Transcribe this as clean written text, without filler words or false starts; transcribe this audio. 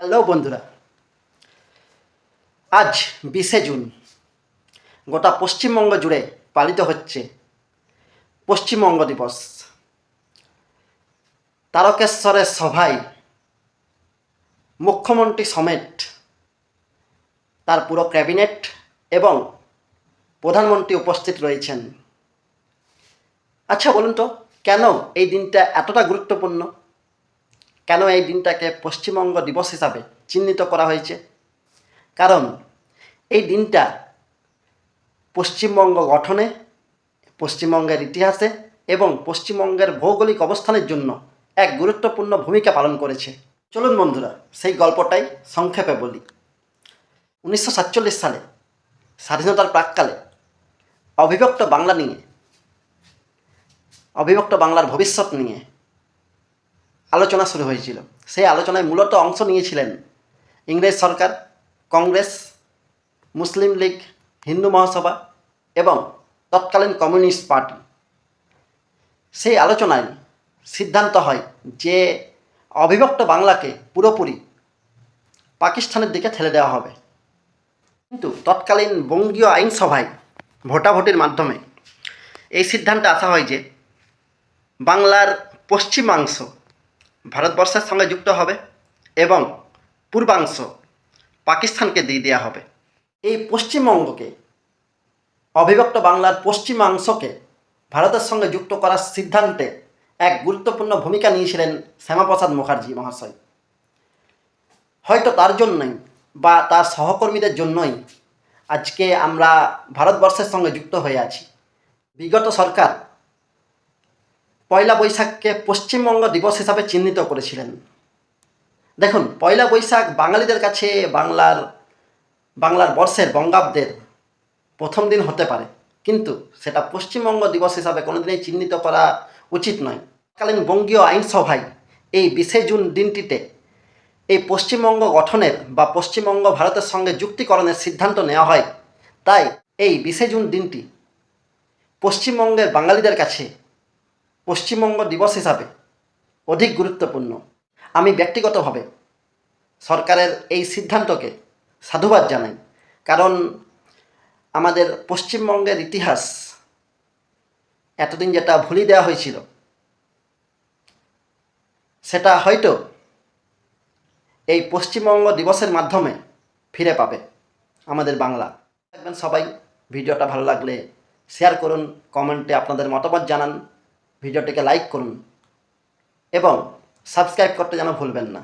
Hello বন্ধুরা, আজ 20শে June গোটা পশ্চিমবঙ্গ জুড়ে পালিত হচ্ছে পশ্চিমবঙ্গ দিবস। তারকেশ্বরের সভায় মুখ্যমন্ত্রী সমেত তার পুরো ক্যাবিনেট এবং প্রধানমন্ত্রী উপস্থিত রয়েছেন। আচ্ছা বলুন তো, কেন এই দিনটা এতটা গুরুত্বপূর্ণ? কেন এই দিনটাকে পশ্চিমবঙ্গ দিবস হিসাবে চিহ্নিত করা হয়েছে? কারণ এই দিনটা পশ্চিমবঙ্গ গঠনে, পশ্চিমবঙ্গের ইতিহাসে এবং পশ্চিমবঙ্গের ভৌগোলিক অবস্থানের জন্য এক গুরুত্বপূর্ণ ভূমিকা পালন করেছে। চলুন বন্ধুরা, সেই গল্পটাই সংক্ষেপে বলি। 1947 সালে স্বাধীনতার প্রাক্কালে অবিভক্ত বাংলা নিয়ে, অবিভক্ত বাংলার ভবিষ্যৎ নিয়ে আলোচনা শুরু হয়েছিল। সেই আলোচনায় মূলত অংশ নিয়েছিলেন ইংরেজ সরকার, কংগ্রেস, মুসলিম লীগ, হিন্দু মহাসভা এবং তৎকালীন কমিউনিস্ট পার্টি। সেই আলোচনায় সিদ্ধান্ত হয় যে অবিভক্ত বাংলাকে পুরোপুরি পাকিস্তানের দিকে ঠেলে দেওয়া হবে। কিন্তু তৎকালীন বঙ্গীয় আইনসভায় ভোটাভুটির মাধ্যমে এই সিদ্ধান্তে আসা হয় যে বাংলার পশ্চিমাংশ ভারতবর্ষের সঙ্গে যুক্ত হবে এবং পূর্বাংশ পাকিস্তানকে দিয়ে দেওয়া হবে। এই পশ্চিমবঙ্গকে, অবিভক্ত বাংলার পশ্চিমাংশকে ভারতের সঙ্গে যুক্ত করার সিদ্ধান্তে এক গুরুত্বপূর্ণ ভূমিকা নিয়েছিলেন শ্যামাপ্রসাদ মুখার্জি মহাশয়। হয়তো তার জন্যই বা তার সহকর্মীদের জন্যই আজকে আমরা ভারতবর্ষের সঙ্গে যুক্ত হয়ে আছি। বিগত সরকার পয়লা বৈশাখকে পশ্চিমবঙ্গ দিবস হিসাবে চিহ্নিত করেছিলেন। দেখুন, পয়লা বৈশাখ বাঙালিদের কাছে বাংলার বর্ষের বঙ্গাব্দের প্রথম দিন হতে পারে, কিন্তু সেটা পশ্চিমবঙ্গ দিবস হিসাবে কোনোদিনই চিহ্নিত করা উচিত নয়। তৎকালীন বঙ্গীয় আইনসভায় এই 20শে জুন দিনটিতে এই পশ্চিমবঙ্গ গঠনের বা পশ্চিমবঙ্গ ভারতের সঙ্গে যুক্তিকরণের সিদ্ধান্ত নেওয়া হয়। তাই এই 20শে জুন দিনটি পশ্চিমবঙ্গের বাঙালিদের কাছে পশ্চিমবঙ্গ দিবস হিসাবে অধিক গুরুত্বপূর্ণ। আমি ব্যক্তিগতভাবে সরকারের এই সিদ্ধান্তকে সাধুবাদ জানাই, কারণ আমাদের পশ্চিমবঙ্গের ইতিহাস এতদিন যেটা ভুলিয়ে দেওয়া হয়েছিল, সেটা হয়তো এই পশ্চিমবঙ্গ দিবসের মাধ্যমে ফিরে পাবে আমাদের বাংলা। থাকবেন সবাই। ভিডিওটা ভালো লাগলে শেয়ার করুন, কমেন্টে আপনাদের মতামত জানান, ভিডিওটিকে লাইক করুন এবং সাবস্ক্রাইব করতে যেন ভুলবেন না।